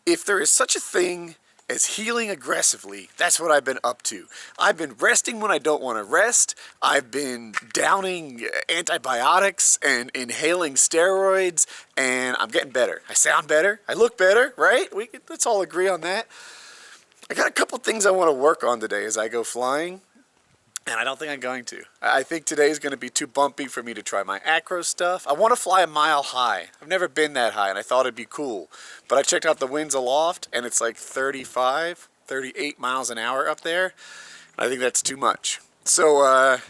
If there is such a thing as healing aggressively, that's what I've been up to. I've been resting when I don't want to rest. I've been downing antibiotics and inhaling steroids, and I'm getting better. I sound better. I look better, right? Let's all agree on that. I got a couple things I want to work on today as I go flying, and I don't think I'm going to. I think today is going to be too bumpy for me to try my acro stuff. I want to fly a mile high. I've never been that high, and I thought it'd be cool. But I checked out the winds aloft, and it's like 35, 38 miles an hour up there. I think that's too much. So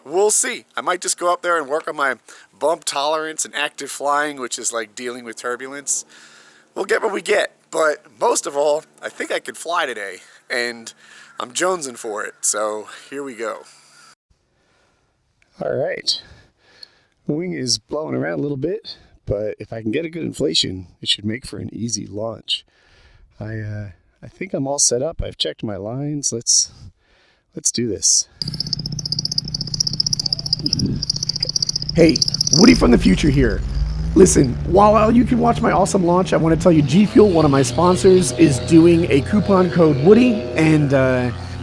we'll see. I might just go up there and work on my bump tolerance and active flying, which is like dealing with turbulence. We'll get what we get. But most of all, I think I could fly today, and I'm jonesing for it, so here we go. All right. The wing is blowing around a little bit, but if I can get a good inflation, it should make for an easy launch. I think I'm all set up. I've checked my lines. Let's do this. Hey, Woody from the future here. Listen, while you can watch my awesome launch, I want to tell you G Fuel, one of my sponsors, is doing a coupon code Woody, and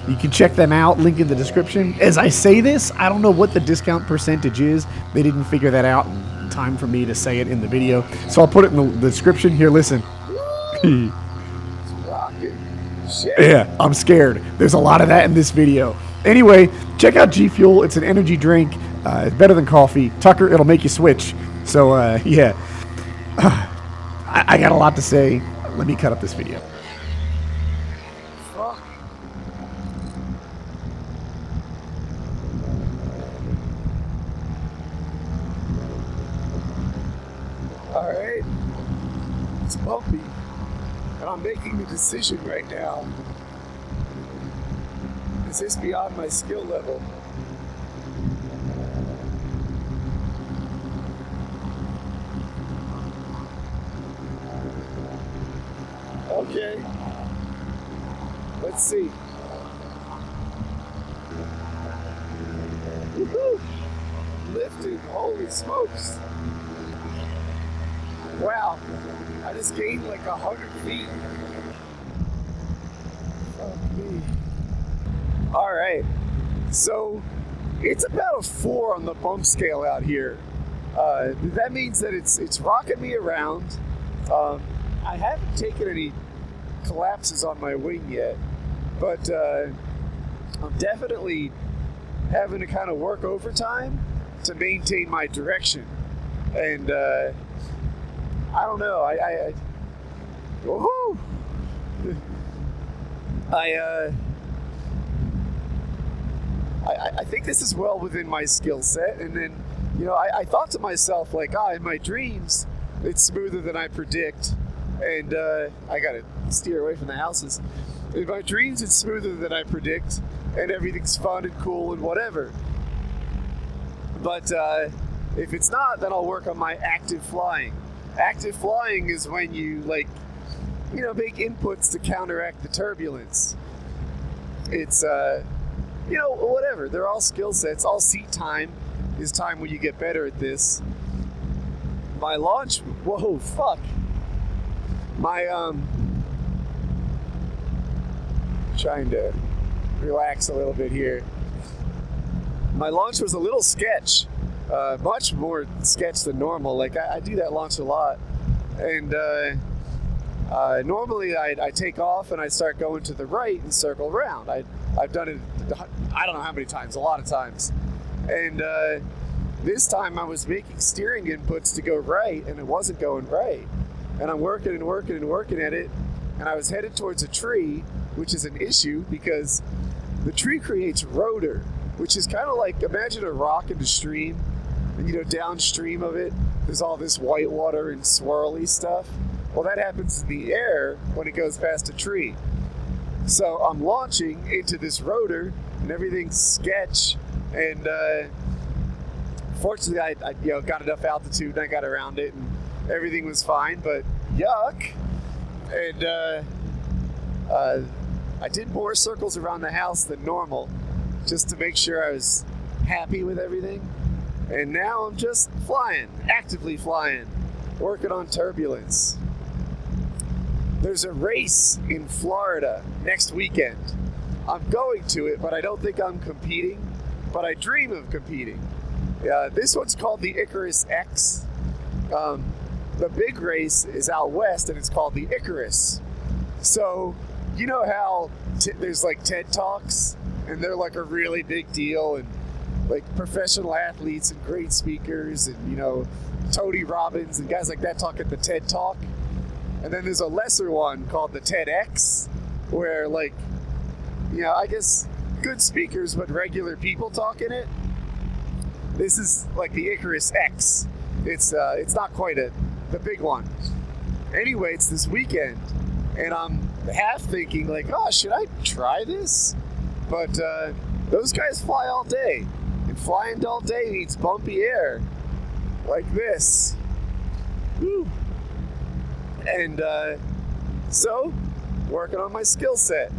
you can check them out, link in the description. As I say this, I don't know what the discount percentage is. They didn't figure that out in time for me to say it in the video, so I'll put it in the description. Here, listen. It's rocking. Shit. Yeah, I'm scared. There's a lot of that in this video. Anyway, check out G Fuel. It's an energy drink. It's better than coffee. Tucker, it'll make you switch. So, yeah. I got a lot to say. Let me cut up this video. Fuck. Alright. It's bumpy. And I'm making a decision right now. Is this beyond my skill level? Okay, let's see. Woohoo! Lifted, holy smokes. Wow, I just gained like 100 feet. Fuck me. All right, so it's about a 4 on the bump scale out here. That means that it's rocking me around. I haven't taken any collapses on my wing yet, but I'm definitely having to kind of work overtime to maintain my direction. And I don't know. Woohoo! I think this is well within my skill set. And then, you know, I thought to myself, like, in my dreams, it's smoother than I predict. And I gotta steer away from the houses. In my dreams, it's smoother than I predict, and everything's fun and cool and whatever. But if it's not, then I'll work on my active flying. Active flying is when you, like, you know, make inputs to counteract the turbulence. It's, you know, whatever. They're all skill sets. All seat time is time when you get better at this. My launch, whoa, fuck. My, trying to relax a little bit here. My launch was a little sketch, much more sketch than normal. Like, I do that launch a lot. And normally I take off and I start going to the right and circle around. I've done it, I don't know how many times, a lot of times. And this time I was making steering inputs to go right, and it wasn't going right. And I'm working and working and working at it, and I was headed towards a tree, which is an issue because the tree creates rotor, which is kind of like, imagine a rock in a stream, and, you know, downstream of it, there's all this white water and swirly stuff. Well, that happens in the air when it goes past a tree. So I'm launching into this rotor, and everything's sketch, and fortunately I you know, got enough altitude, and I got around it, and everything was fine, but yuck. And I did more circles around the house than normal just to make sure I was happy with everything. And now I'm just flying, actively flying, working on turbulence. There's a race in Florida next weekend. I'm going to it, but I don't think I'm competing, but I dream of competing. This one's called the Icarus X. The big race is out west, and it's called the Icarus. So, you know how there's like TED Talks, and they're like a really big deal, and like professional athletes and great speakers, and you know, Tony Robbins and guys like that talk at the TED Talk. And then there's a lesser one called the TEDx, where like, you know, I guess good speakers, but regular people talk in it. This is like the Icarus X. It's not quite the big one. Anyway, it's this weekend, and I'm half thinking like, oh, should I try this? But those guys fly all day, and flying all day means bumpy air, like this. Woo. And so, working on my skill set,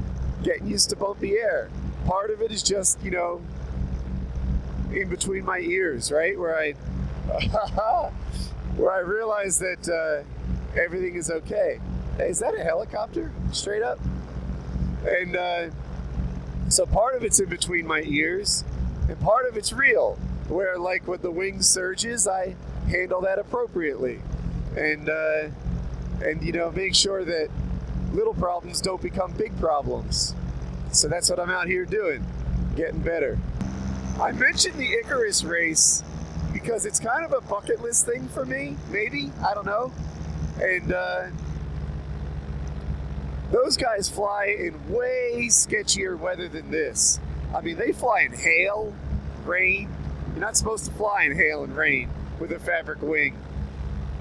getting used to bumpy air. Part of it is just, you know, in between my ears, right? Where I realize that everything is okay. Hey, is that a helicopter? Straight up? And so part of it's in between my ears, and part of it's real, where like with the wing surges, I handle that appropriately. And you know, make sure that little problems don't become big problems. So that's what I'm out here doing, getting better. I mentioned the Icarus race because it's kind of a bucket list thing for me, maybe, I don't know. And those guys fly in way sketchier weather than this. I mean, they fly in hail, rain. You're not supposed to fly in hail and rain with a fabric wing,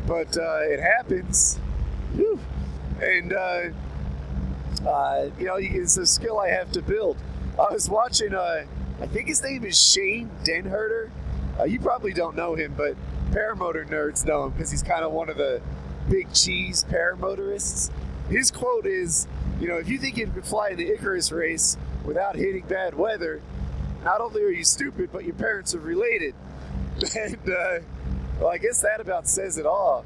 but it happens. Whew. And you know, it's a skill I have to build. I was watching, I think his name is Shane Denherter. You probably don't know him, but paramotor nerds know him because he's kind of one of the big cheese paramotorists. His quote is, you know, if you think you can fly in the Icarus race without hitting bad weather, not only are you stupid, but your parents are related. And, well, I guess that about says it all.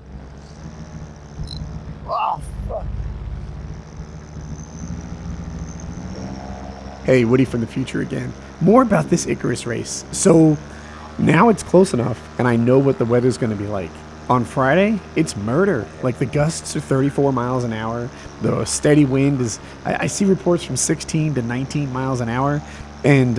Oh, fuck. Hey, Woody from the future again. More about this Icarus race. So now it's close enough, and I know what the weather's going to be like. On Friday, it's murder. Like the gusts are 34 miles an hour. The steady wind is, I see reports from 16 to 19 miles an hour. And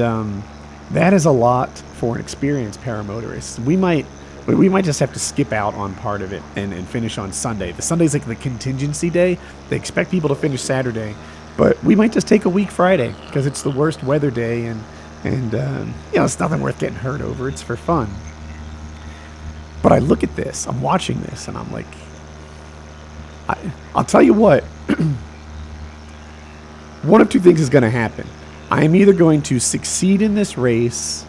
that is a lot for an experienced paramotorist. We might just have to skip out on part of it and finish on Sunday. The Sunday's like the contingency day. They expect people to finish Saturday, but we might just take a week Friday because it's the worst weather day, and you know, it's nothing worth getting hurt over. It's for fun. But I look at this, I'm watching this, and I'm like, I'll tell you what, one of two things is going to happen. I am either going to succeed in this race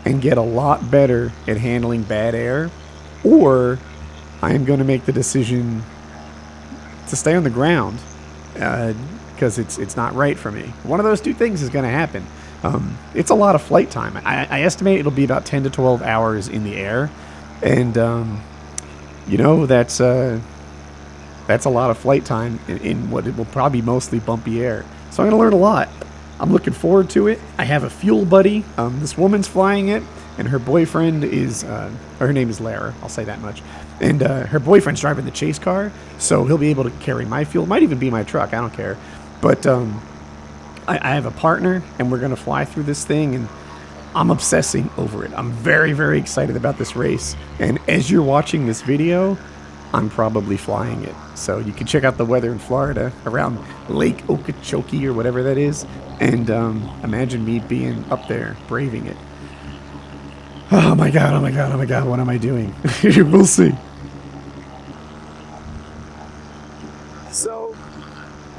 and get a lot better at handling bad air, or I am going to make the decision to stay on the ground because it's not right for me. One of those two things is going to happen. It's a lot of flight time. I estimate it'll be about 10 to 12 hours in the air, and you know, that's a lot of flight time in what it will probably be mostly bumpy air. So I'm going to learn a lot. I'm looking forward to it. I have a fuel buddy. This woman's flying it, and her boyfriend is, her name is Lara, I'll say that much. And her boyfriend's driving the chase car, so he'll be able to carry my fuel. It might even be my truck, I don't care. But I have a partner, and we're going to fly through this thing, and I'm obsessing over it. I'm very, very excited about this race. And as you're watching this video, I'm probably flying it. So you can check out the weather in Florida around Lake Okeechobee or whatever that is. And imagine me being up there, braving it. Oh my God, oh my God, oh my God, what am I doing? We'll see. So,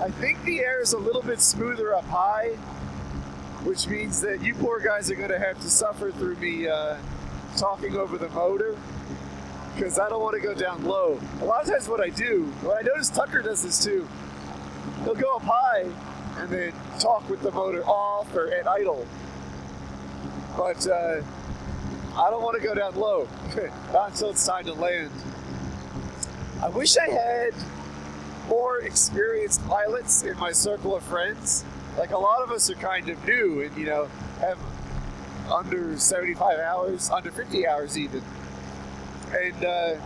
I think the air is a little bit smoother up high, which means that you poor guys are going to have to suffer through me talking over the motor, because I don't want to go down low. A lot of times what I notice Tucker does this too. He'll go up high and then talk with the motor off or at idle. But I don't want to go down low, not until it's time to land. I wish I had more experienced pilots in my circle of friends. Like, a lot of us are kind of new and, have under 75 hours, under 50 hours even. And,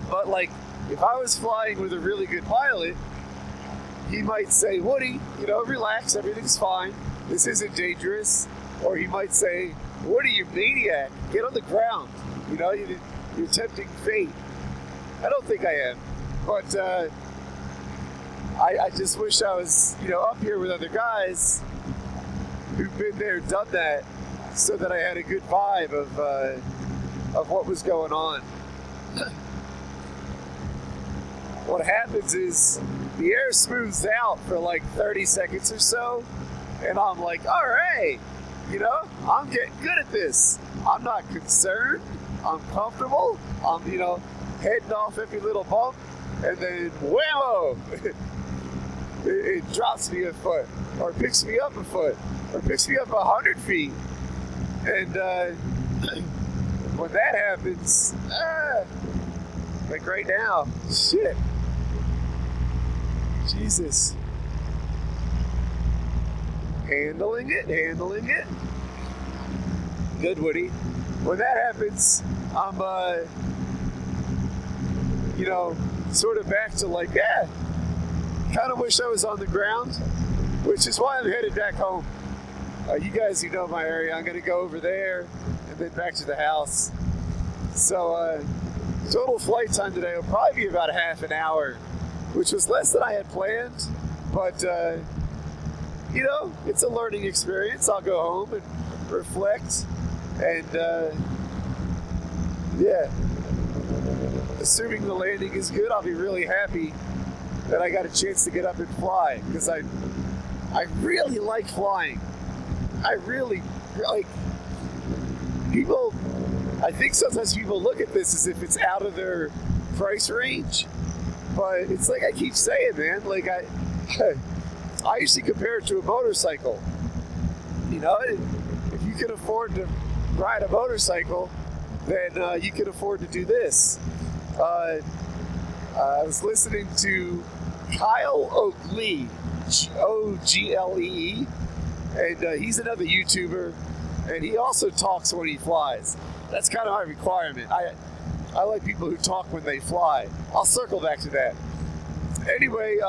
but like, if I was flying with a really good pilot, he might say, Woody, relax, everything's fine. This isn't dangerous. Or he might say, Woody, you maniac, get on the ground. You're tempting fate. I don't think I am. But I just wish I was, up here with other guys who've been there, done that, so that I had a good vibe of what was going on. What happens is the air smooths out for like 30 seconds or so, and I'm like, all right, I'm getting good at this. I'm not concerned. I'm comfortable. I'm, heading off every little bump, and then whammo! it drops me a foot, or picks me up a foot, or picks me up 100 feet. And when that happens, like right now, shit. Jesus. Handling it. Good, Woody. When that happens, I'm, sort of back to like, kind of wish I was on the ground, which is why I'm headed back home. You guys who know my area, I'm going to go over there and then back to the house. So, total flight time today will probably be about a half an hour, which was less than I had planned, but, it's a learning experience. I'll go home and reflect, and, assuming the landing is good, I'll be really happy that I got a chance to get up and fly, because I really like flying. I really, like, people, I think sometimes people look at this as if it's out of their price range, but it's like I keep saying, man, like I usually compare it to a motorcycle. If you can afford to ride a motorcycle, then you can afford to do this. I was listening to Kyle Oglee, Oglee, and he's another YouTuber, and he also talks when he flies. That's kind of my requirement. I like people who talk when they fly. I'll circle back to that. Anyway,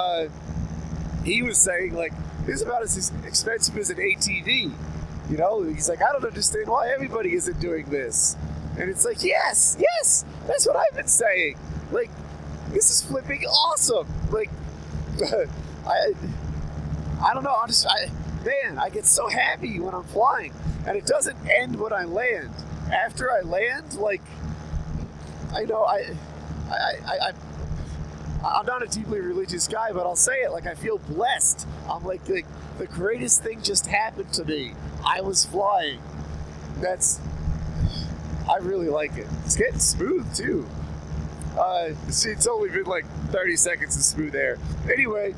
he was saying, like, this is about as expensive as an ATV. He's like, I don't understand why everybody isn't doing this. And it's like, yes, that's what I've been saying. Like, this is flipping awesome. Like, I don't know. I get so happy when I'm flying, and it doesn't end when I land. After I land, like, I'm not a deeply religious guy, but I'll say it, like, I feel blessed. I'm like the greatest thing just happened to me. I was flying. I really like it. It's getting smooth too. See, it's only been like 30 seconds of smooth air. Anyway,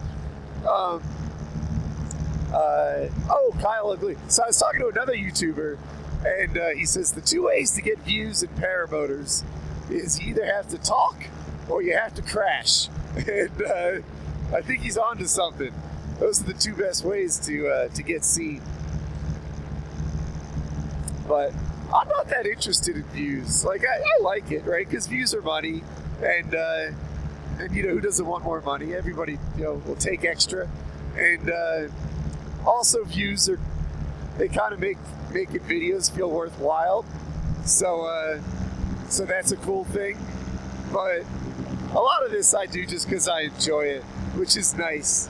Kyle Ugly. So I was talking to another YouTuber, and he says the two ways to get views in paramotors is you either have to talk or you have to crash. And I think he's on to something. Those are the two best ways to get seen. But I'm not that interested in views. Like, I like it, right? Because views are money, and who doesn't want more money? Everybody, will take extra. And also views they kind of making videos feel worthwhile. So that's a cool thing. But a lot of this I do just because I enjoy it, which is nice.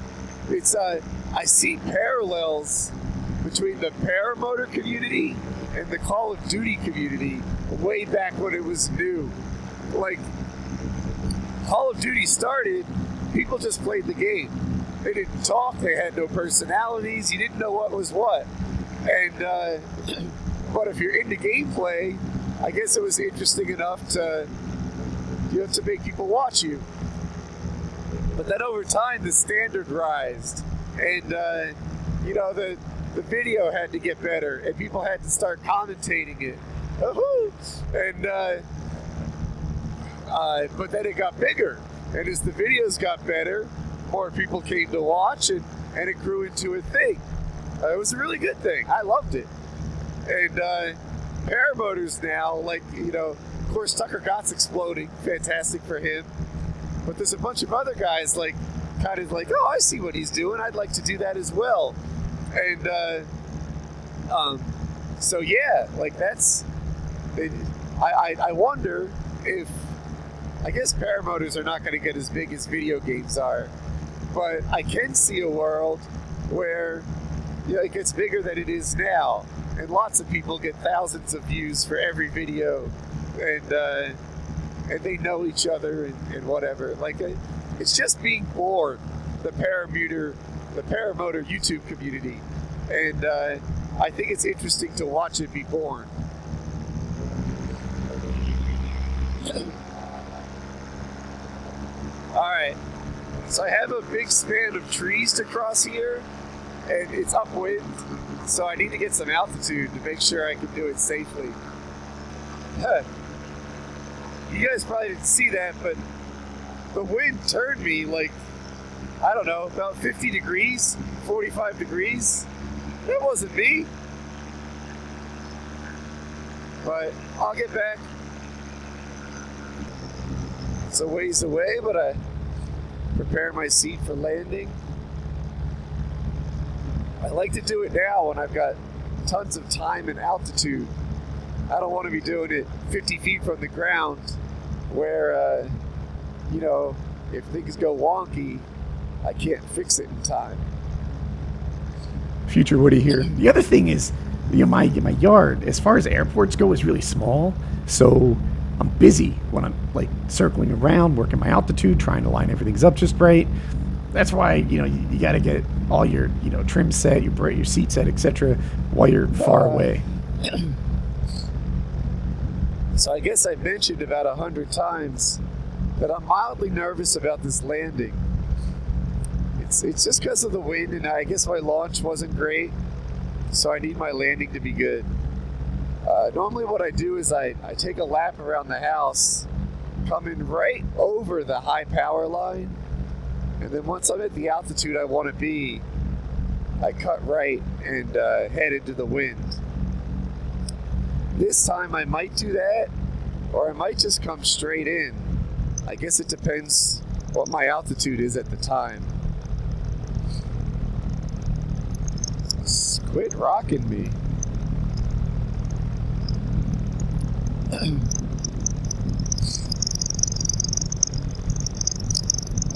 It's I see parallels between the paramotor community and the Call of Duty community way back when it was new. Like, Call of Duty started, people just played the game. They didn't talk, they had no personalities, you didn't know what was what. And, but if you're into gameplay, I guess it was interesting enough to make people watch you. But then over time, the standard rised, and the video had to get better, and people had to start commentating it. And but then it got bigger, And as the videos got better, more people came to watch, and it grew into a thing. It was a really good thing. I loved it. And paramotors now, like, you know, of course Tucker Gott's exploding, fantastic for him. But there's a bunch of other guys like, kind of like, oh, I see what he's doing. I'd like to do that as well. And so yeah, like that's, I wonder if, I guess paramotors are not going to get as big as video games are, but I can see a world where, you know, it gets bigger than it is now, and lots of people get thousands of views for every video, and they know each other and whatever. Like, it's just being born, the paramotor YouTube community, and I think it's interesting to watch it be born. All right, so I have a big span of trees to cross here, and it's upwind, so I need to get some altitude to make sure I can do it safely. You guys probably didn't see that, but the wind turned me like, I don't know, about 50 degrees, 45 degrees. That wasn't me. But I'll get back. It's a ways away, but I prepare my seat for landing. I like to do it now when I've got tons of time and altitude. I don't want to be doing it 50 feet from the ground where, you know, if things go wonky, I can't fix it in time. Future Woody here. The other thing is, you know, my yard, as far as airports go, is really small. So I'm busy when I'm like circling around, working my altitude, trying to line everything up just right. That's why, you know, you got to get all your, you know, trim set, your seat set, etc. while you're far away. So I guess I've mentioned about 100 times that I'm mildly nervous about this landing. It's just because of the wind, and I guess my launch wasn't great, so I need my landing to be good. Normally what I do is I take a lap around the house, coming right over the high power line, and then once I'm at the altitude I want to be, I cut right and head into the wind. This time I might do that, or I might just come straight in. I guess it depends what my altitude is at the time. Quit rocking me.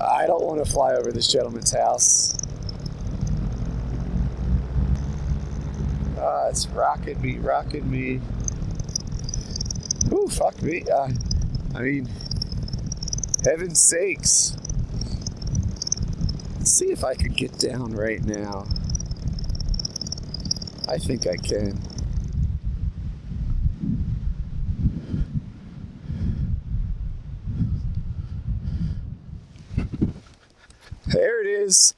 I don't want to fly over this gentleman's house. It's rocking me. Ooh, fuck me. I mean, heaven's sakes. Let's see if I can get down right now. I think I can. There it is.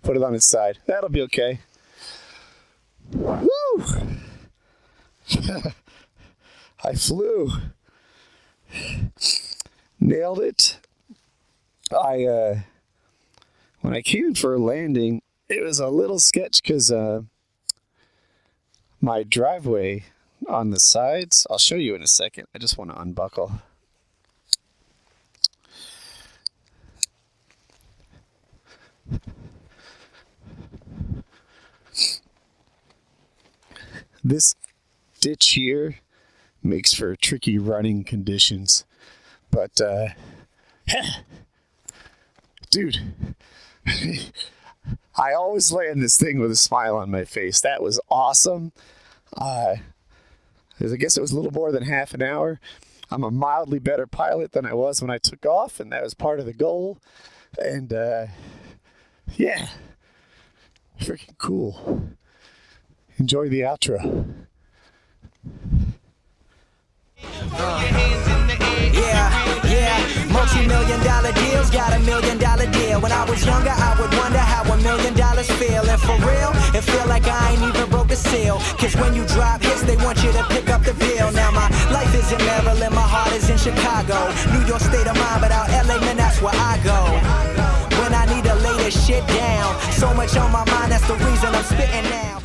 Put it on its side. That'll be okay. Woo! I flew. Nailed it. When I came in for a landing, it was a little sketch because my driveway on the sides, I'll show you in a second. I just want to unbuckle. This ditch here makes for tricky running conditions, but dude, I always land this thing with a smile on my face. That was awesome. I guess it was a little more than half an hour. I'm a mildly better pilot than I was when I took off, and that was part of the goal. And yeah, freaking cool. Enjoy the outro. Yeah, multi-million-dollar deals got $1 million deal. When I was younger, I would wonder how $1 million feel. And for real, it feel like I ain't even broke a seal. Cause when you drop hits, they want you to pick up the bill. Now my life is inevitable. So much on my mind, that's the reason I'm spitting now.